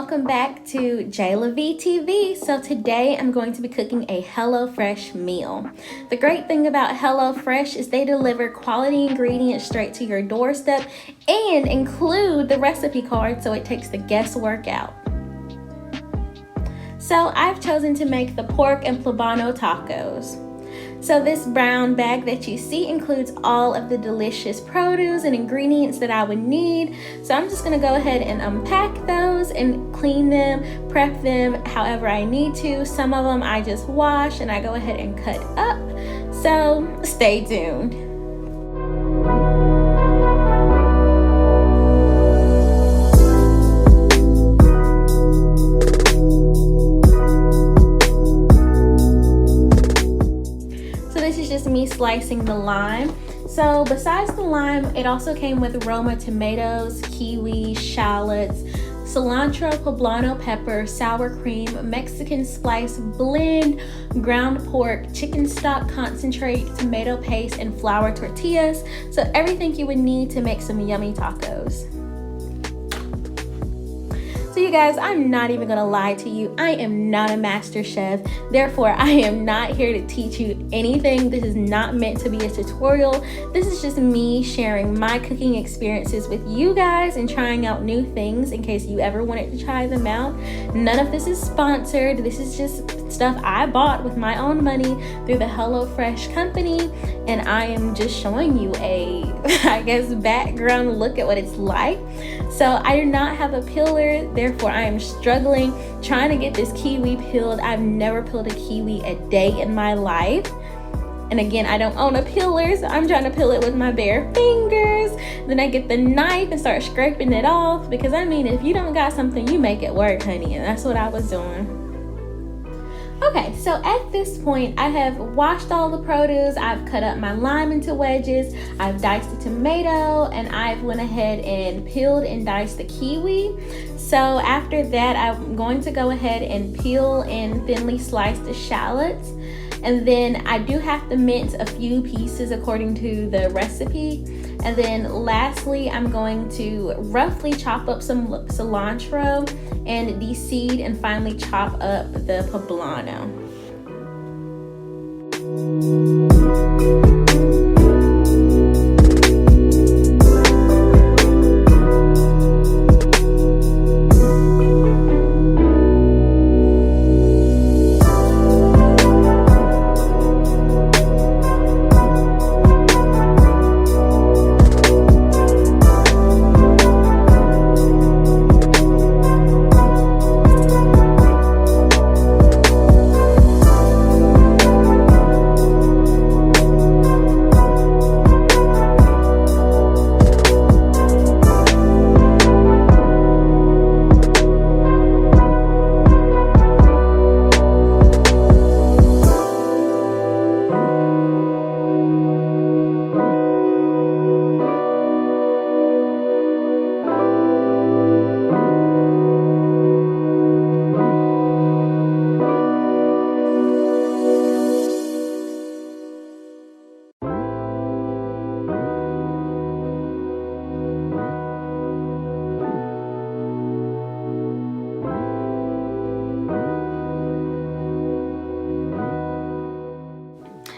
welcome back to Jayla VTV. So today I'm going to be cooking a HelloFresh meal. The great thing about HelloFresh is they deliver quality ingredients straight to your doorstep and include the recipe card so it takes the guesswork out. So I've chosen to make the pork and poblano tacos. So this brown bag that you see includes all of the delicious produce and ingredients that I would need. So I'm just gonna go ahead and unpack those and clean them, prep them however I need to. Some of them I just wash and I go ahead and cut up. So stay tuned. Me slicing the lime. So besides the lime, it also came with Roma tomatoes, kiwi, shallots, cilantro, poblano pepper, sour cream, Mexican spice blend, ground pork, chicken stock concentrate, tomato paste, and flour tortillas. So everything you would need to make some yummy tacos. So you guys, I'm not even gonna lie to you. I am not a master chef. Therefore, I am not here to teach you anything. This is not meant to be a tutorial. This is just me sharing my cooking experiences with you guys and trying out new things in case you ever wanted to try them out. None of this is sponsored. This is just stuff I bought with my own money through the HelloFresh company. And I am just showing you a, I guess, background look at what it's like. So I do not have a peeler. Therefore, I am struggling trying to get this kiwi peeled. I've never peeled a kiwi a day in my life. And again, I don't own a peeler, so I'm trying to peel it with my bare fingers. Then I get the knife and start scraping it off. Because I mean, if you don't got something, you make it work, honey. And that's what I was doing. Okay, so at this point, I have washed all the produce. I've cut up my lime into wedges. I've diced the tomato, and I've went ahead and peeled and diced the kiwi. So after that, I'm going to go ahead and peel and thinly slice the shallots. And then I do have to mince a few pieces according to the recipe. And then lastly, I'm going to roughly chop up some cilantro and de-seed and finally chop up the poblano.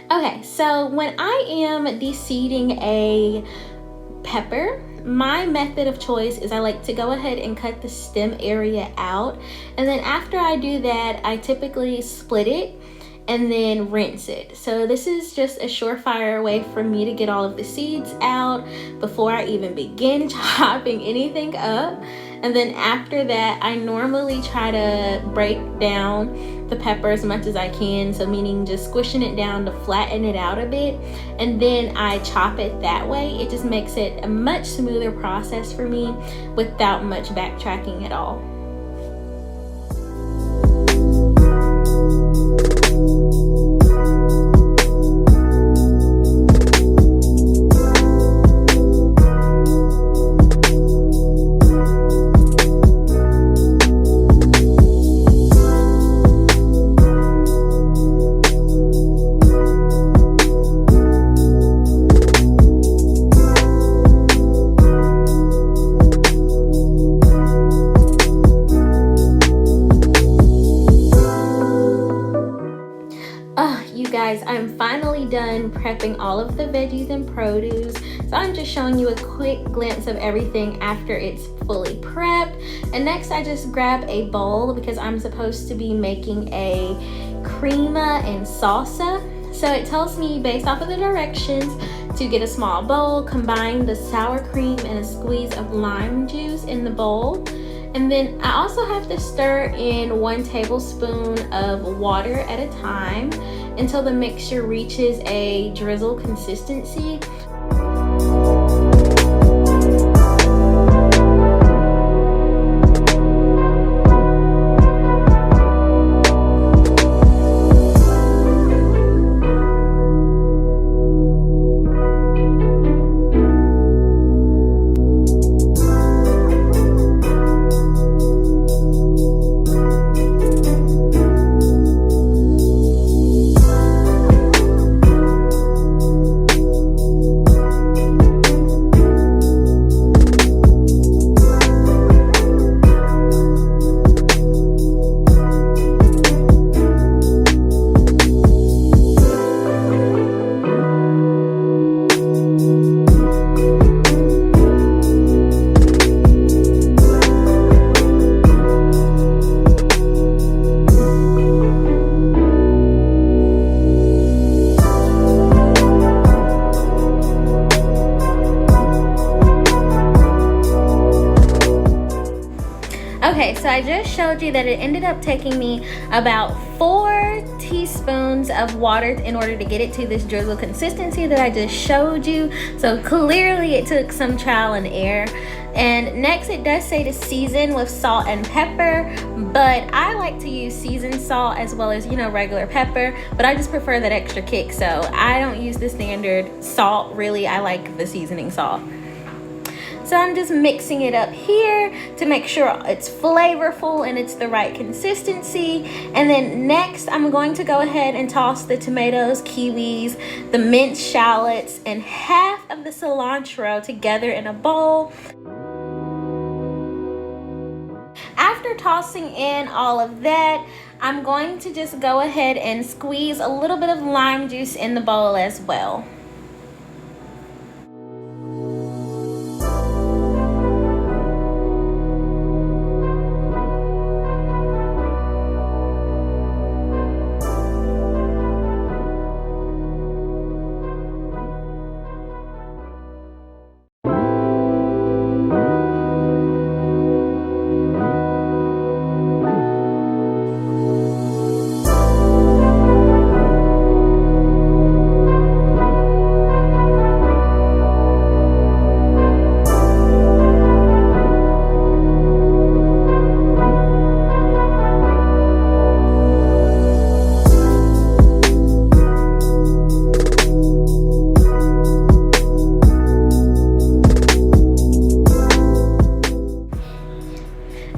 Okay, so when I am de-seeding a pepper, my method of choice is I like to go ahead and cut the stem area out. And then after I do that, I typically split it and then rinse it. So this is just a surefire way for me to get all of the seeds out before I even begin chopping anything up. And then after that, I normally try to break down the pepper as much as I can. So meaning just squishing it down to flatten it out a bit. And then I chop it that way. It just makes it a much smoother process for me without much backtracking at all. prepping all of the veggies and produce. So I'm just showing you a quick glimpse of everything after it's fully prepped. And next I just grab a bowl because I'm supposed to be making a crema and salsa. So it tells me based off of the directions to get a small bowl, combine the sour cream and a squeeze of lime juice in the bowl. And then I also have to stir in 1 tablespoon of water at a time until the mixture reaches a drizzle consistency. Okay, so I just showed you that it ended up taking me about 4 teaspoons of water in order to get it to this drizzle consistency that I just showed you. So clearly it took some trial and error. And next it does say to season with salt and pepper, but I like to use seasoned salt as well as, regular pepper, but I just prefer that extra kick. So I don't use the standard salt really, I like the seasoning salt. So I'm just mixing it up here to make sure it's flavorful and it's the right consistency. And then next I'm going to go ahead and toss the tomatoes, kiwis, the minced shallots, and half of the cilantro together in a bowl. After tossing in all of that, I'm going to just go ahead and squeeze a little bit of lime juice in the bowl as well.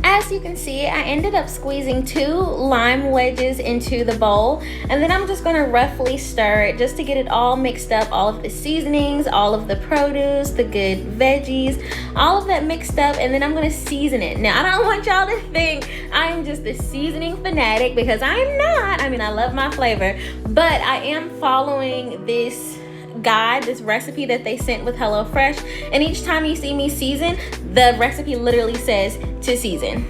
As you can see, I ended up squeezing 2 lime wedges into the bowl, and then I'm just going to roughly stir it just to get it all mixed up, all of the seasonings, all of the produce, the good veggies, all of that mixed up, and then I'm going to season it. Now, I don't want y'all to think I'm just a seasoning fanatic, because I'm not. I mean, I love my flavor, but I am following this guide, this recipe that they sent with HelloFresh, and each time you see me season, the recipe literally says to season.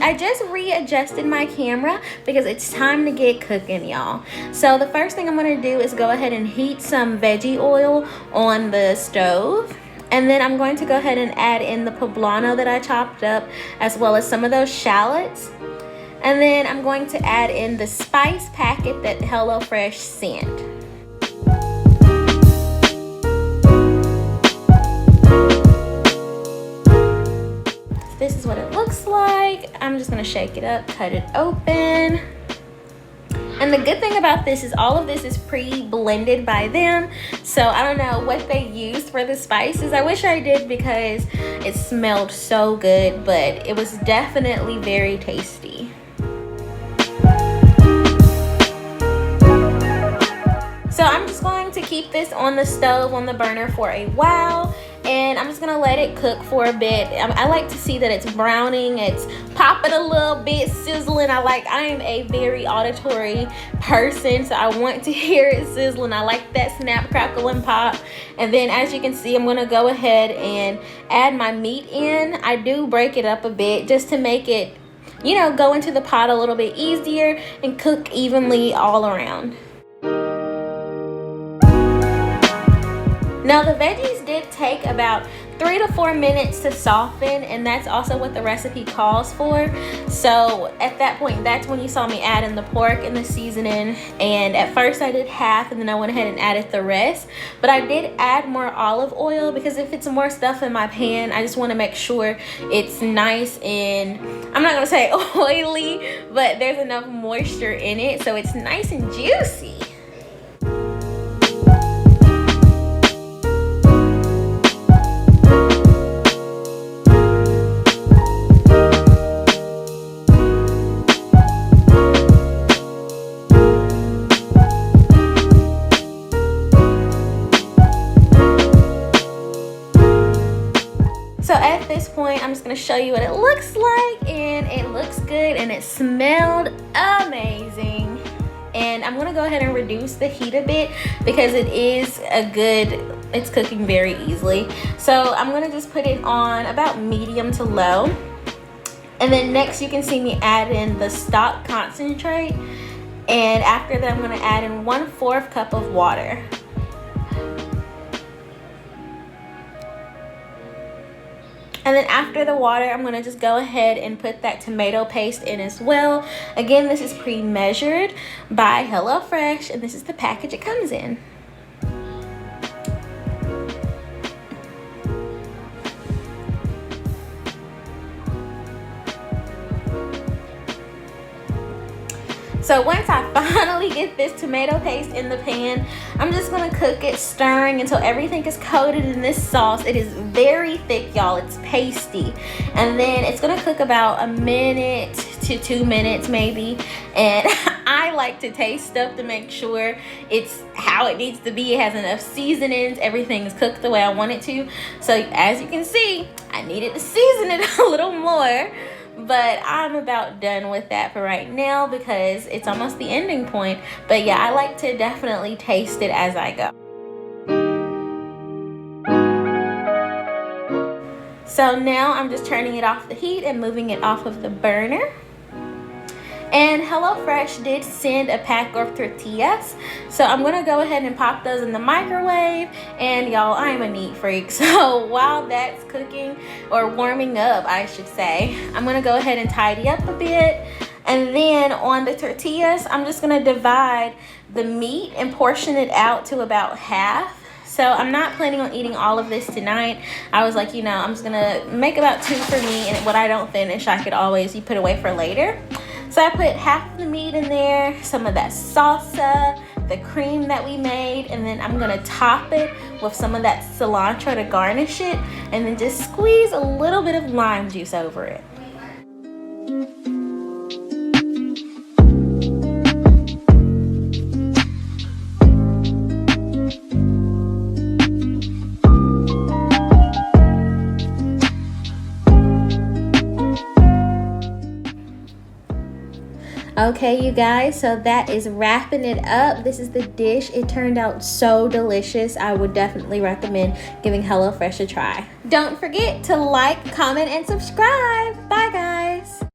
I just readjusted my camera because it's time to get cooking, y'all. So the first thing I'm gonna do is go ahead and heat some veggie oil on the stove. And then I'm going to go ahead and add in the poblano that I chopped up, as well as some of those shallots. And then I'm going to add in the spice packet that HelloFresh sent. This is what it looks like. I'm just gonna shake it up, cut it open. And the good thing about this is all of this is pre-blended by them. So I don't know what they used for the spices. I wish I did because it smelled so good, but it was definitely very tasty. So I'm just going to keep this on the stove, on the burner for a while. and I'm just gonna let it cook for a bit. I like to see that it's browning, it's popping a little bit, sizzling. I am a very auditory person, so I want to hear it sizzling. I like that snap, crackle, and pop. And then as you can see, I'm gonna go ahead and add my meat in. I do break it up a bit just to make it, you know, go into the pot a little bit easier and cook evenly all around. Now the veggies did take about 3 to 4 minutes to soften, and that's also what the recipe calls for. So at that point, that's when you saw me add in the pork and the seasoning. And at first I did half, and then I went ahead and added the rest. But I did add more olive oil because if it's more stuff in my pan, I just want to make sure it's nice and, I'm not gonna say oily, but there's enough moisture in it so it's nice and juicy. So at this point, I'm just gonna show you what it looks like, and it looks good and it smelled amazing. And I'm gonna go ahead and reduce the heat a bit because it's cooking very easily. So I'm gonna just put it on about medium to low. And then next you can see me add in the stock concentrate. And after that, I'm gonna add in 1/4 cup of water. And then after the water, I'm gonna just go ahead and put that tomato paste in as well. Again, this is pre-measured by HelloFresh, and this is the package it comes in. So once I finally get this tomato paste in the pan, I'm just gonna cook it, stirring until everything is coated in this sauce. It is very thick, y'all, it's pasty. And then it's gonna cook about 1 minute to 2 minutes maybe. And I like to taste stuff to make sure it's how it needs to be. It has enough seasonings, everything is cooked the way I want it to. So as you can see, I needed to season it a little more. But I'm about done with that for right now because it's almost the ending point. But yeah, I like to definitely taste it as I go. So now I'm just turning it off the heat and moving it off of the burner. And HelloFresh did send a pack of tortillas. So I'm gonna go ahead and pop those in the microwave. And y'all, I am a neat freak. So while that's cooking, or warming up, I should say, I'm gonna go ahead and tidy up a bit. And then on the tortillas, I'm just gonna divide the meat and portion it out to about half. So I'm not planning on eating all of this tonight. I was like, you know, I'm just gonna make about 2 for me, and what I don't finish, I could always put away for later. So I put half of the meat in there, some of that salsa, the cream that we made, and then I'm gonna top it with some of that cilantro to garnish it, and then just squeeze a little bit of lime juice over it. Okay, you guys, so that is wrapping it up. This is the dish. It turned out so delicious. I would definitely recommend giving HelloFresh a try. Don't forget to like, comment, and subscribe. Bye, guys.